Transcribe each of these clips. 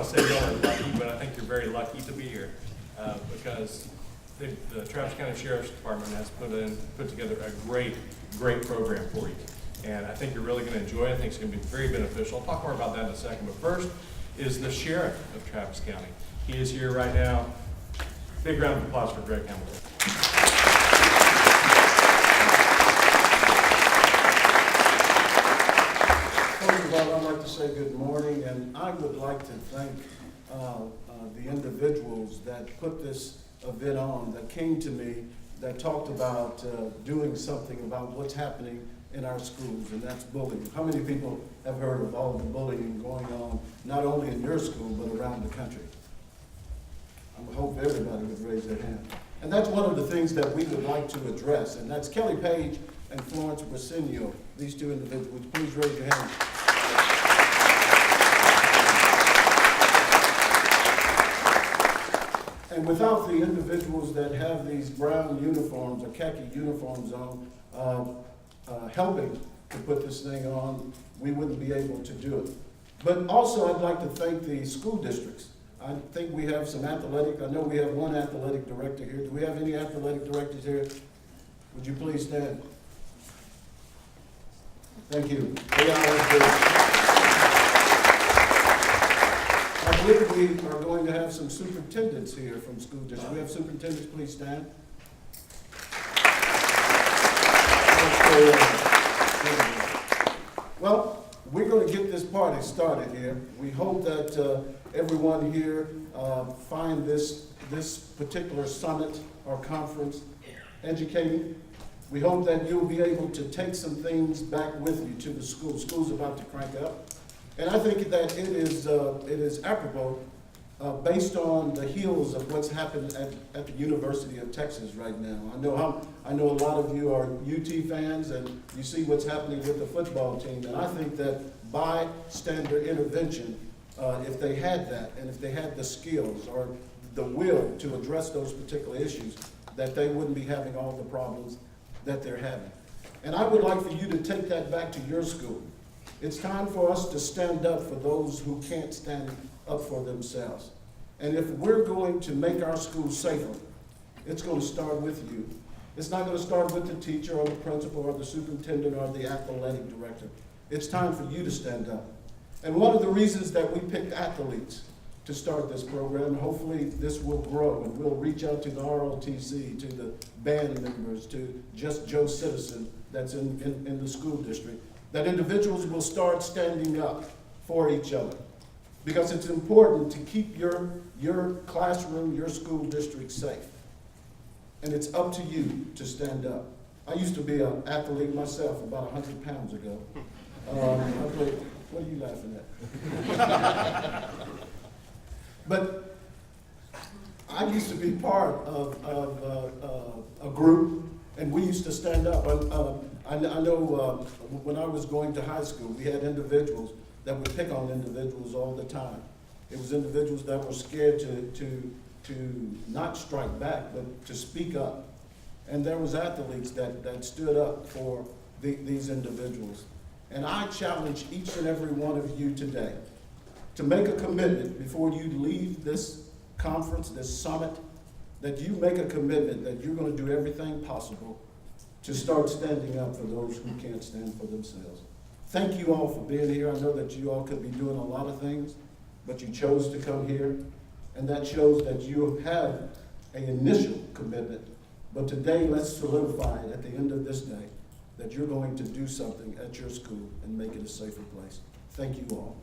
want to say y'all are lucky, but I think you're very lucky to be here because the Travis County Sheriff's Department has put together a great program for you. And I think you're really going to enjoy it. I think it's going to be very beneficial. I'll talk more about that in a second. But first is the Sheriff of Travis County. He is here right now. Big round of applause for Greg Hamilton. First of all, I'd like to say good morning, and I would like to thank the individuals that put this event on, that came to me, that talked about doing something about what's happening in our schools, and that's bullying. How many people have heard of all the bullying going on, not only in your school, but around the country? I hope everybody would raise their hand. And that's one of the things that we would like to address, and that's Kelly Page and Florence Brasenio, these two individuals. Please raise your hands. And without the individuals that have these brown uniforms or khaki uniforms on, helping to put this thing on, we wouldn't be able to do it. But also I'd like to thank the school districts. I think we have some athletic, I know we have one athletic director here. Do we have any athletic directors here? Would you please stand? Thank you. I believe we are going to have some superintendents here from school districts. We have superintendents, please stand. Well, we're going to get this party started here. We hope that everyone here find this particular summit or conference educating. We hope that you'll be able to take some things back with you to the school. School's about to crank up. And I think that it is apropos based on the heels of what's happened at the University of Texas right now. I know a lot of you are UT fans, and you see what's happening with the football team. And I think that bystander intervention, if they had that, and if they had the skills or the will to address those particular issues, that they wouldn't be having all the problems that they're having. And I would like for you to take that back to your school. It's time for us to stand up for those who can't stand up for themselves. And if we're going to make our schools safer, it's going to start with you. It's not going to start with the teacher or the principal or the superintendent or the athletic director. It's time for you to stand up. And one of the reasons that we picked athletes to start this program, hopefully this will grow and we'll reach out to the ROTC, to the band members, to just Joe Citizen that's in the school district, that individuals will start standing up for each other. Because it's important to keep your classroom, your school district safe. And it's up to you to stand up. I used to be an athlete myself about 100 pounds ago. What are you laughing at? But I used to be part of a group, and we used to stand up. I know when I was going to high school, we had individuals that would pick on individuals all the time. It was individuals that were scared to not strike back, but to speak up. And there was athletes that stood up for these individuals. And I challenge each and every one of you today to make a commitment before you leave this conference, this summit, that you make a commitment that you're going to do everything possible to start standing up for those who can't stand for themselves. Thank you all for being here. I know that you all could be doing a lot of things, but you chose to come here, and that shows that you have an initial commitment. But today, let's solidify it at the end of this day that you're going to do something at your school and make it a safer place. Thank you all.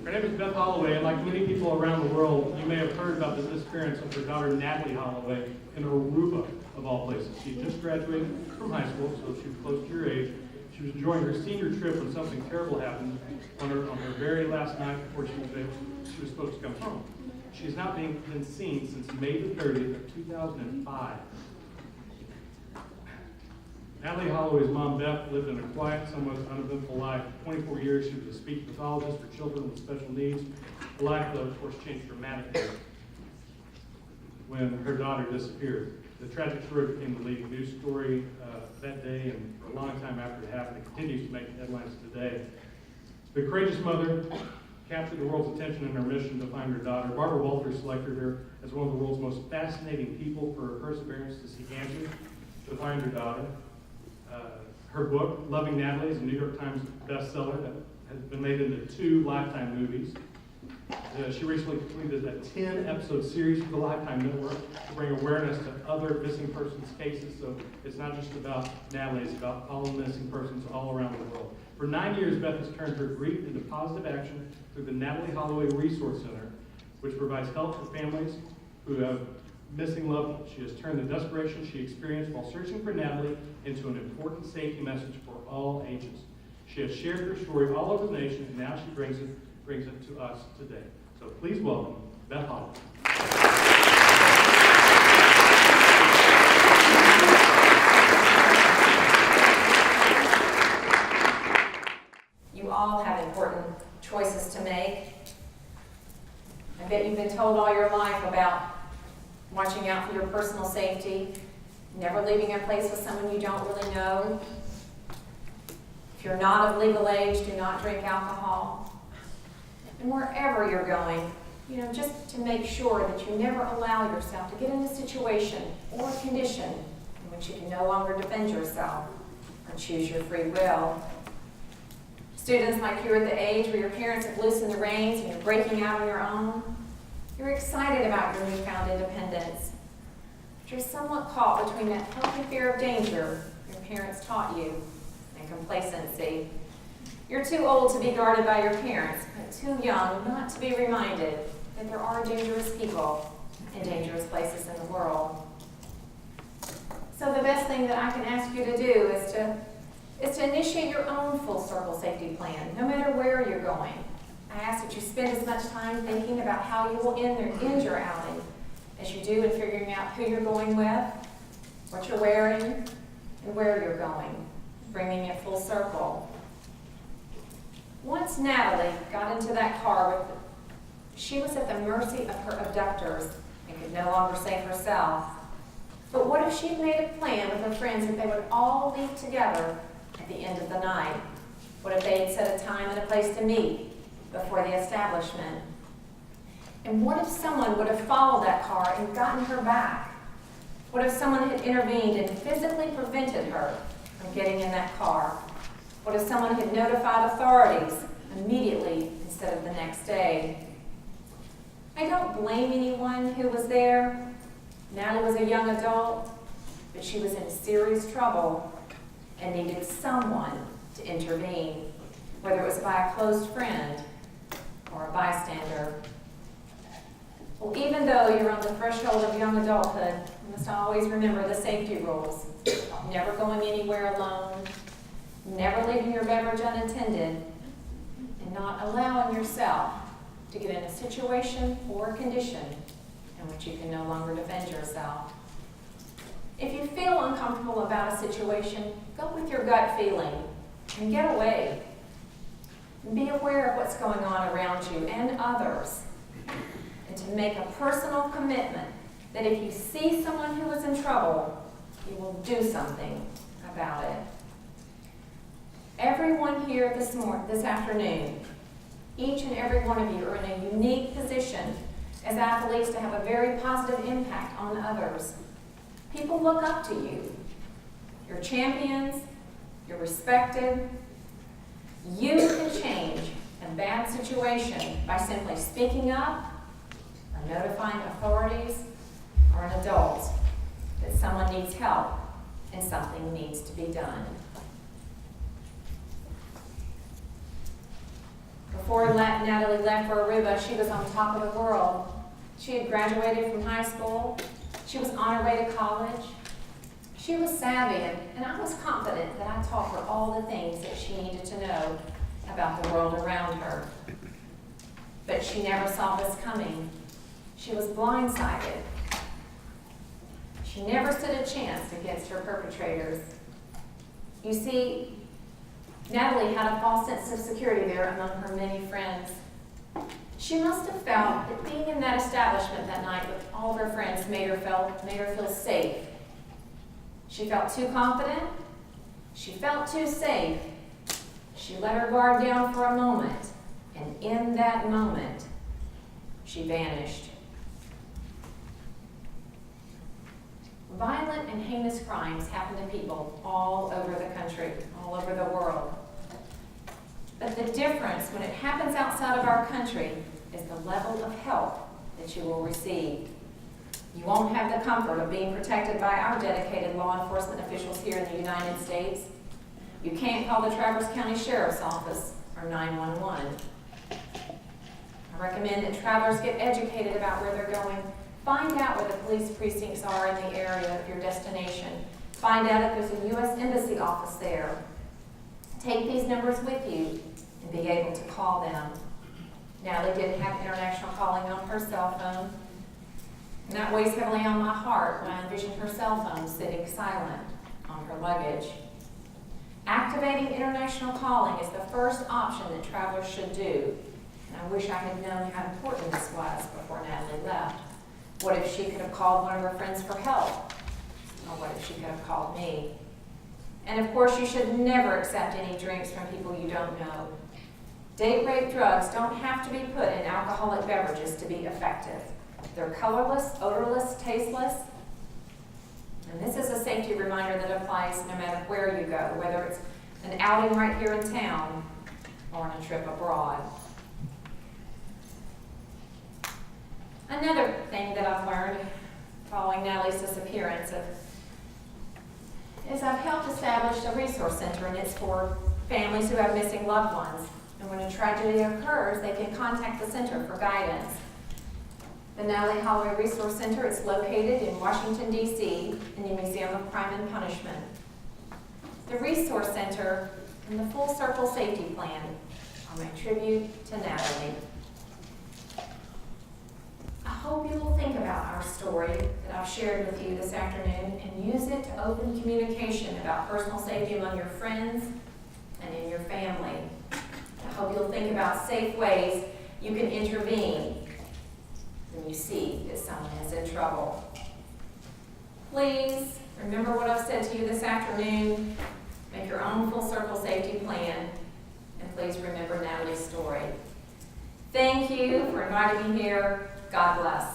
Her name is Beth Holloway, and like many people around the world, you may have heard about the disappearance of her daughter, Natalee Holloway, in Aruba, of all places. She just graduated from high school, so she was close to your age. She was enjoying her senior trip when something terrible happened on her very last night before she was supposed to come home. She has not been seen since May the 30th of 2005. Natalee Holloway's mom, Beth, lived in a quiet, somewhat uneventful life. For 24 years, she was a speech pathologist for children with special needs. Her life, though, of course, changed dramatically when her daughter disappeared. The tragic story became the leading news story that day and for a long time after it happened. It continues to make headlines today. The courageous mother captured the world's attention in her mission to find her daughter. Barbara Walters selected her as one of the world's most fascinating people for her perseverance to seek answers to find her daughter. Her book, Loving Natalee, is a New York Times bestseller that has been made into 2 Lifetime movies. She recently completed a 10-episode series for the Lifetime Network to bring awareness to other missing persons cases. So it's not just about Natalee, it's about all missing persons all around the world. For 9 years, Beth has turned her grief into positive action through the Natalee Holloway Resource Center, which provides help for families who have missing loved ones. She has turned the desperation she experienced while searching for Natalee into an important safety message for all ages. She has shared her story all over the nation, and now she brings it to us today. So please welcome Beth Holloway. You all have important choices to make. I bet you've been told all your life about watching out for your personal safety, never leaving a place with someone you don't really know. If you're not of legal age, do not drink alcohol. And wherever you're going, just to make sure that you never allow yourself to get in a situation or a condition in which you can no longer defend yourself or choose your free will. Students like you are at the age where your parents have loosened the reins and you're breaking out on your own. You're excited about your newfound independence. But you're somewhat caught between that healthy fear of danger your parents taught you and complacency. You're too old to be guarded by your parents, but too young not to be reminded that there are dangerous people in dangerous places in the world. So the best thing that I can ask you to do is to initiate your own full circle safety plan, no matter where you're going. I ask that you spend as much time thinking about how you will end your outing as you do in figuring out who you're going with, what you're wearing, and where you're going, bringing it full circle. Once Natalee got into that car, she was at the mercy of her abductors and could no longer save herself. But what if she'd made a plan with her friends that they would all leave together at the end of the night? What if they had set a time and a place to meet before the establishment? And what if someone would have followed that car and gotten her back? What if someone had intervened and physically prevented her from getting in that car? What if someone had notified authorities immediately instead of the next day? I don't blame anyone who was there. Natalee was a young adult, but she was in serious trouble and needed someone to intervene, whether it was by a close friend or a bystander. Well, even though you're on the threshold of young adulthood, you must always remember the safety rules. Never going anywhere alone, never leaving your beverage unattended, and not allowing yourself to get in a situation or a condition in which you can no longer defend yourself. If you feel uncomfortable about a situation, go with your gut feeling and get away. Be aware of what's going on around you and others, and to make a personal commitment that if you see someone who is in trouble, you will do something about it. Everyone here this afternoon, each and every one of you are in a unique position as athletes to have a very positive impact on others. People look up to you. You're champions. You're respected. You can change a bad situation by simply speaking up or notifying authorities or an adult that someone needs help and something needs to be done. Before Natalee left for Aruba, she was on top of the world. She had graduated from high school. She was on her way to college. She was savvy, and I was confident that I taught her all the things that she needed to know about the world around her. But she never saw this coming. She was blindsided. She never stood a chance against her perpetrators. You see, Natalee had a false sense of security there among her many friends. She must have felt that being in that establishment that night with all of her friends made her feel safe She felt too confident. She felt too safe. She let her guard down for a moment, and in that moment, she vanished. Violent and heinous crimes happen to people all over the country, all over the world. But the difference when it happens outside of our country is the level of help that you will receive. You won't have the comfort of being protected by our dedicated law enforcement officials here in the United States. You can't call the Traverse County Sheriff's Office or 911. I recommend that travelers get educated about where they're going. Find out where the police precincts are in the area of your destination. Find out if there's a U.S. Embassy office there. Take these numbers with you and be able to call them. Natalee didn't have international calling on her cell phone, and that weighs heavily on my heart when I envision her cell phone sitting silent on her luggage. Activating international calling is the first option that travelers should do, and I wish I had known how important this was before Natalee left. What if she could have called one of her friends for help? Or what if she could have called me? And of course, you should never accept any drinks from people you don't know. Date rape drugs don't have to be put in alcoholic beverages to be effective. They're colorless, odorless, tasteless. And this is a safety reminder that applies no matter where you go, whether it's an outing right here in town or on a trip abroad. Another thing that I've learned following Natalee's disappearance is I've helped establish a resource center, and it's for families who have missing loved ones. And when a tragedy occurs, they can contact the center for guidance. The Beth Holloway Resource Center is located in Washington, D.C. in the Museum of Crime and Punishment. The Resource Center and the Full Circle Safety Plan are my tribute to Natalee. I hope you will think about our story that I've shared with you this afternoon and use it to open communication about personal safety among your friends and in your family. I hope you'll think about safe ways you can intervene when you see that someone is in trouble. Please remember what I've said to you this afternoon. Make your own full circle safety plan, and please remember Natalee's story. Thank you for inviting me here. God bless.